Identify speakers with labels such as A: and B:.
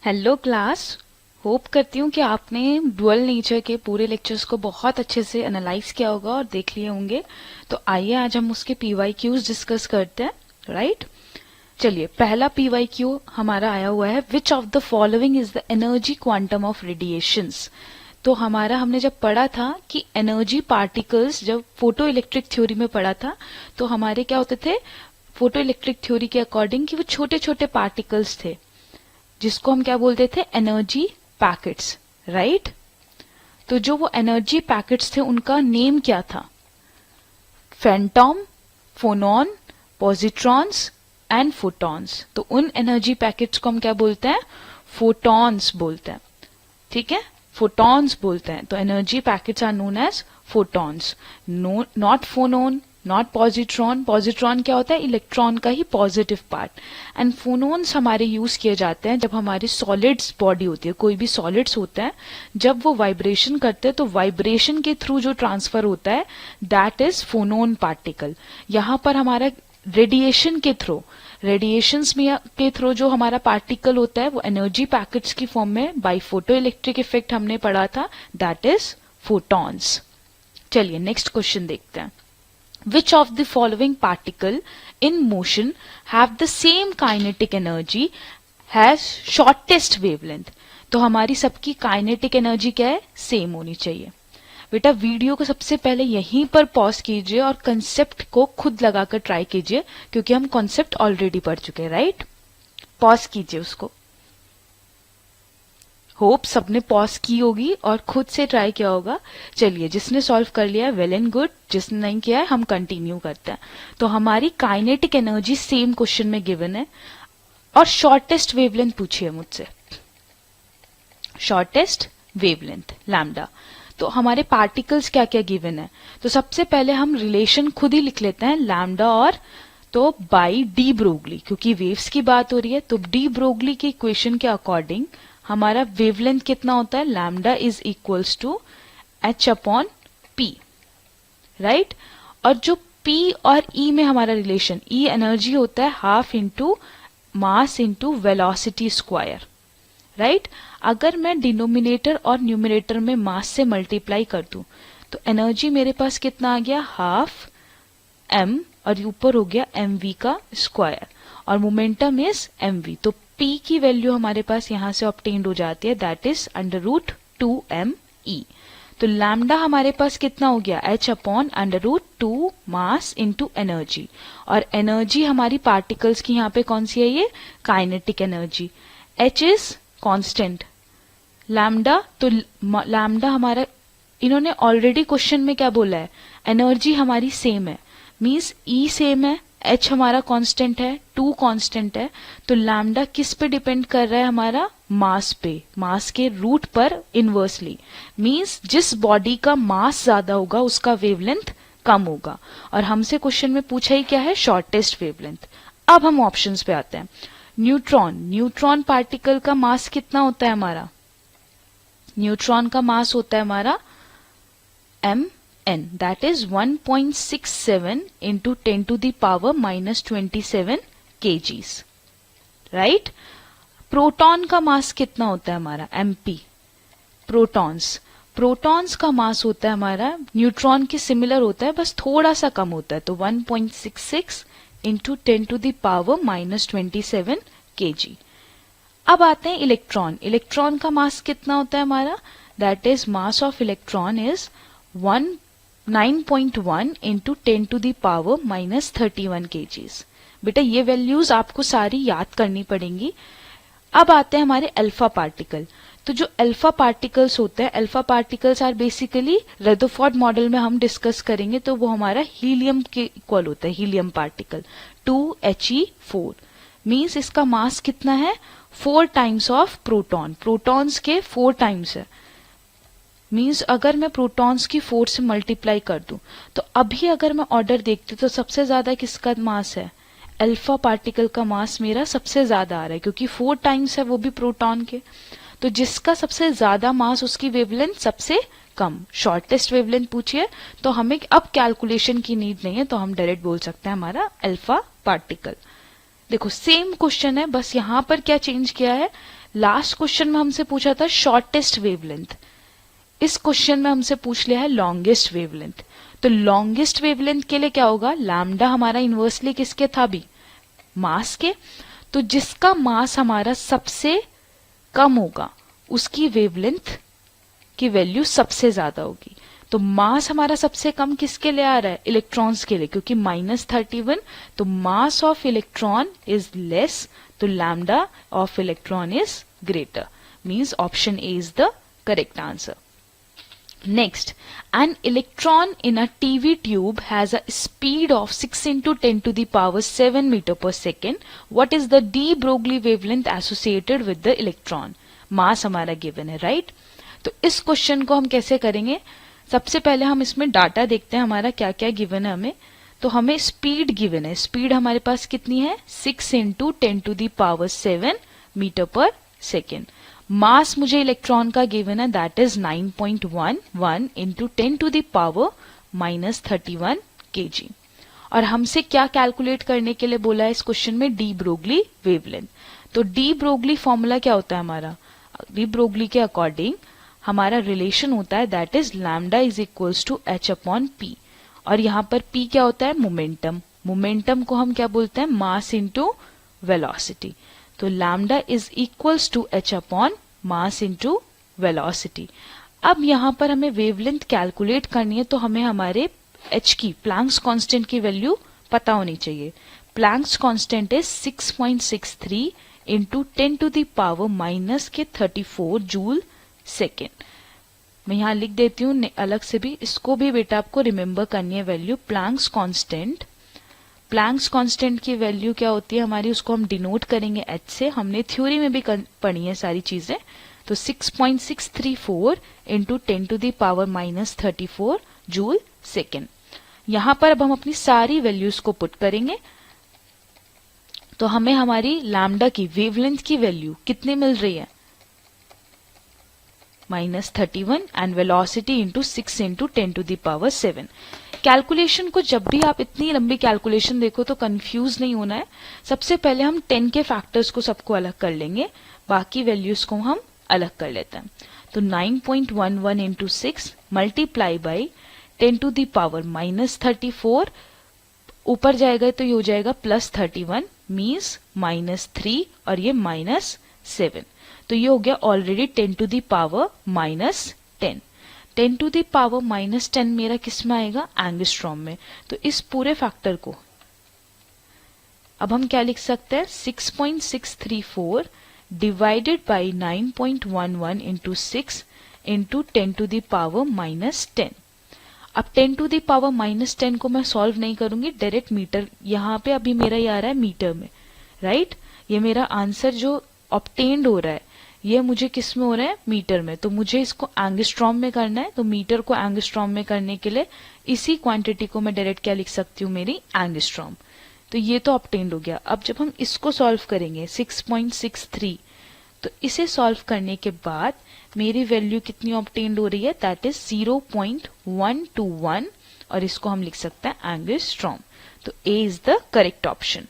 A: Hello class. Hope करती हूँ कि आपने डुअल नेचर के पूरे लेक्चर्स को बहुत अच्छे से एनालाइज किया होगा और देख लिए होंगे। तो आइए आज हम उसके पीवाईक्यूज डिस्कस करते हैं। राइट, चलिए पहला पीवाईक्यू हमारा आया हुआ है, which of the following is the energy quantum of radiations. तो हमने जब पढ़ा था कि एनर्जी पार्टिकल्स, जब फोटो इलेक्ट्रिक थ्योरी में पढ़ा था, तो हमारे क्या होते थे फोटो इलेक्ट्रिक थ्योरी के अकॉर्डिंग कि वो छोटे छोटे पार्टिकल्स थे जिसको हम क्या बोलते थे, एनर्जी पैकेट्स। राइट, तो जो वो एनर्जी पैकेट्स थे उनका नेम क्या था, फैंटॉम, फोनॉन, पॉजिट्रॉन्स एंड फोटॉन्स। तो उन एनर्जी पैकेट्स को हम क्या बोलते हैं, फोटॉन्स बोलते हैं। ठीक है, फोटॉन्स बोलते हैं। तो energy packets are known as photons, not phonon, not positron. Positron क्या होता है, इलेक्ट्रॉन का ही पॉजिटिव पार्ट। एंड फोनोन्स हमारे यूज किए जाते हैं जब हमारी सॉलिड्स बॉडी होती है, कोई भी सॉलिड्स होता है, जब वो वाइब्रेशन करते हैं तो वाइब्रेशन के थ्रू जो ट्रांसफर होता है दैट इज फोनोन पार्टिकल। यहाँ पर हमारा रेडिएशन के थ्रू, रेडिएशंस में के थ्रू जो हमारा पार्टिकल होता है वो एनर्जी पैकेट्स की फॉर्म में बाय फोटो इलेक्ट्रिक इफेक्ट हमने पढ़ा था, दैट इज फोटॉन्स। चलिए नेक्स्ट क्वेश्चन देखते हैं। Which of the following particle in motion have the same kinetic energy has shortest wavelength? तो हमारी सबकी काइनेटिक एनर्जी क्या है, सेम होनी चाहिए। बेटा वीडियो को सबसे पहले यहीं पर पॉज कीजिए और कंसेप्ट को खुद लगाकर ट्राई कीजिए, क्योंकि हम कॉन्सेप्ट ऑलरेडी पढ़ चुके हैं। राइट, पॉज कीजिए उसको। होप सबने पॉज की होगी और खुद से ट्राई किया होगा। चलिए जिसने सॉल्व कर लिया है वेल एंड गुड, जिसने नहीं किया है हम कंटिन्यू करते हैं। तो हमारी काइनेटिक एनर्जी सेम क्वेश्चन में गिवन है और शॉर्टेस्ट वेवलेंथ पूछिए मुझसे, शॉर्टेस्ट वेवलेंथ लैम्डा। तो हमारे पार्टिकल्स क्या क्या गिवन है, तो सबसे पहले हम रिलेशन खुद ही लिख लेते हैं, लैम्डा और तो बाई डी ब्रोगली, क्योंकि वेव्स की बात हो रही है। तो डी ब्रोगली की इक्वेशन के अकॉर्डिंग हमारा वेवलेंथ कितना होता है, lambda is equals to h upon p. Right, और जो पी और ई में हमारा रिलेशन, ई एनर्जी होता है half into mass into velocity square. Right, अगर मैं डिनोमिनेटर और न्यूमिनेटर में मास से मल्टीप्लाई कर दूं तो एनर्जी मेरे पास कितना आ गया, हाफ एम और ऊपर हो गया एम वी का स्क्वायर, और मोमेंटम इज एम वी। तो P की वैल्यू हमारे पास यहां से ऑब्टेन्ड हो जाती है, that is under root 2me। तो लैम्डा हमारे पास कितना हो गया, h upon under root 2 mass into energy. और एनर्जी हमारी पार्टिकल्स की यहाँ पे कौन सी है, ये kinetic energy. h is constant, lambda तो लैम्डा हमारा, इन्होंने ऑलरेडी क्वेश्चन में क्या बोला है, एनर्जी हमारी सेम है, मीन्स E सेम है, h हमारा कांस्टेंट है, 2 कांस्टेंट है। तो लैम्डा किस पे डिपेंड कर रहा है, हमारा मास पे, मास के रूट पर इनवर्सली। मींस जिस बॉडी का मास ज्यादा होगा उसका वेवलेंथ कम होगा। और हमसे क्वेश्चन में पूछा ही क्या है, शॉर्टेस्ट वेवलेंथ। अब हम ऑप्शंस पे आते हैं। न्यूट्रॉन, न्यूट्रॉन पार्टिकल का मास कितना होता है हमारा, न्यूट्रॉन का मास होता है हमारा m n, that is 1.67 into 10 to the power minus 27 kgs. Right, proton का मास कितना होता है हमारा, mp। प्रोटॉन्स, प्रोटॉन्स का मास होता है हमारा न्यूट्रॉन के सिमिलर होता है, बस थोड़ा सा कम होता है, तो 1.66 into 10 to the power minus 27 kg। अब आते हैं इलेक्ट्रॉन। इलेक्ट्रॉन का मास कितना होता है हमारा, that is mass of electron is 9.1 into 10 to the power minus 31 kgs। बेटा ये वैल्यूज आपको सारी याद करनी पड़ेंगी। अब आते हैं हमारे अल्फा पार्टिकल। तो जो अल्फा पार्टिकल्स होते हैं, alpha particles are basically Rutherford model में हम डिस्कस करेंगे, तो वो हमारा हीलियम के इक्वल होता है, हीलियम पार्टिकल 2he4। मीन्स इसका मास कितना है, 4 टाइम्स ऑफ प्रोटॉन, प्रोटॉन्स के 4 टाइम्स है। मीन्स अगर मैं प्रोटॉन्स की 4 से मल्टीप्लाई कर दूं तो अभी अगर मैं ऑर्डर देखती हूँ तो सबसे ज्यादा किसका मास है, अल्फा पार्टिकल का मास मेरा सबसे ज्यादा आ रहा है, क्योंकि 4 टाइम्स है वो भी प्रोटॉन के। तो जिसका सबसे ज्यादा मास उसकी वेवलेंथ सबसे कम, शॉर्टेस्ट वेवलेंथ पूछिए तो हमें अब कैलकुलेशन की नीड नहीं है, तो हम डायरेक्ट बोल सकते हैं हमारा अल्फा पार्टिकल। देखो सेम क्वेश्चन है, बस यहां पर क्या चेंज किया है, लास्ट क्वेश्चन में हमसे पूछा था शॉर्टेस्ट वेवलेंथ, इस क्वेश्चन में हमसे पूछ लिया है लॉन्गेस्ट वेवलेंथ। तो लॉन्गेस्ट वेवलेंथ के लिए क्या होगा, लैम्डा हमारा इनवर्सली किसके था भी, मास के। तो जिसका मास हमारा सबसे कम होगा उसकी वेवलेंथ की वैल्यू सबसे ज्यादा होगी। तो मास हमारा सबसे कम किसके लिए आ रहा है, इलेक्ट्रॉन्स के लिए, क्योंकि -31, तो mass of electron is less, तो lambda of electron is greater, means option A is the correct answer. Next, an electron in a TV tube has a speed of 6 into 10 to the power 7 meter per second. What is the de Broglie wavelength associated with the electron? मास हमारा given है, right? तो इस question को हम कैसे करेंगे, सबसे पहले हम इसमें डाटा देखते हैं हमारा क्या क्या गिवन है हमें। तो हमें स्पीड गिवन है, स्पीड हमारे पास कितनी है, 6 into 10 to the power 7 metre पर सेकेंड। मास मुझे इलेक्ट्रॉन का गिवन है, that is 9.11 into 10 to the power -31 kg। और हमसे क्या कैलकुलेट करने के लिए बोला है इस क्वेश्चन में, डी ब्रोगली वेवलेंथ। तो डी ब्रोगली फॉर्मूला क्या होता है हमारा, डी ब्रोगली के अकॉर्डिंग हमारा रिलेशन होता है that is lambda is equals to h upon p. और यहाँ पर p क्या होता है, मोमेंटम। मोमेंटम को हम क्या बोलते हैं, मास इंटू वेलोसिटी। तो lambda is equals to h upon mass into velocity. अब यहाँ पर हमें वेवलेंथ कैलकुलेट करनी है, तो हमें हमारे h की, प्लैंक्स कांस्टेंट की वैल्यू पता होनी चाहिए। Planck's constant is 6.63 into 10 to the power -34 joule second. मैं यहाँ लिख देती हूँ अलग से भी, इसको भी बेटा आपको रिमेम्बर करनी है value. Planck's constant, Planck's constant की वैल्यू क्या होती है हमारी, उसको हम डिनोट करेंगे h से, हमने थ्योरी में भी पढ़ी है सारी चीजें। तो 6.634 into 10 to the power -34 joule second. यहाँ पर अब हम अपनी सारी वैल्यूज को पुट करेंगे, तो हमें हमारी लैम्डा की वेवलेंथ की वैल्यू कितनी मिल रही है, -31 and velocity into 6 into 10 to the power 7। Calculation को जब भी आप इतनी लंबी कैलकुलेशन देखो तो कंफ्यूज नहीं होना है। सबसे पहले हम 10 के फैक्टर्स को सबको अलग कर लेंगे, बाकी वैल्यूज को हम अलग कर लेते हैं। तो 9.11 into 6 multiply by 10 to the power -34, ऊपर जाएगा तो ये हो जाएगा +31 मीन्स -3 और ये -7। तो ये हो गया already 10 to the power -10। 10 to the power -10 मेरा किस में आएगा, एंगस्ट्रॉम में। तो इस पूरे फैक्टर को अब हम क्या लिख सकते हैं, 6.634 divided by 9.11 into 6 into 10 to the power -10। अब 10 टू द पावर -10 को मैं सॉल्व नहीं करूंगी, डायरेक्ट मीटर, यहाँ पे अभी मेरा ये आ रहा है मीटर में, राइट? ये मेरा आंसर जो ऑब्टेन्ड हो रहा है ये मुझे किस में हो रहा है, मीटर में। तो मुझे इसको एंगस्ट्रॉम में करना है, तो मीटर को एंगस्ट्रॉम में करने के लिए इसी क्वांटिटी को मैं डायरेक्ट क्या लिख सकती हूँ, मेरी एंगस्ट्रॉम। तो ये तो ऑब्टेन्ड हो गया। अब जब हम इसको सॉल्व करेंगे 6.63, तो इसे सॉल्व करने के बाद मेरी वैल्यू कितनी ऑब्टेन्ड हो रही है, दैट इज 0.121 और इसको हम लिख सकते हैं एंगस्ट्रॉम। तो ए इज द करेक्ट ऑप्शन।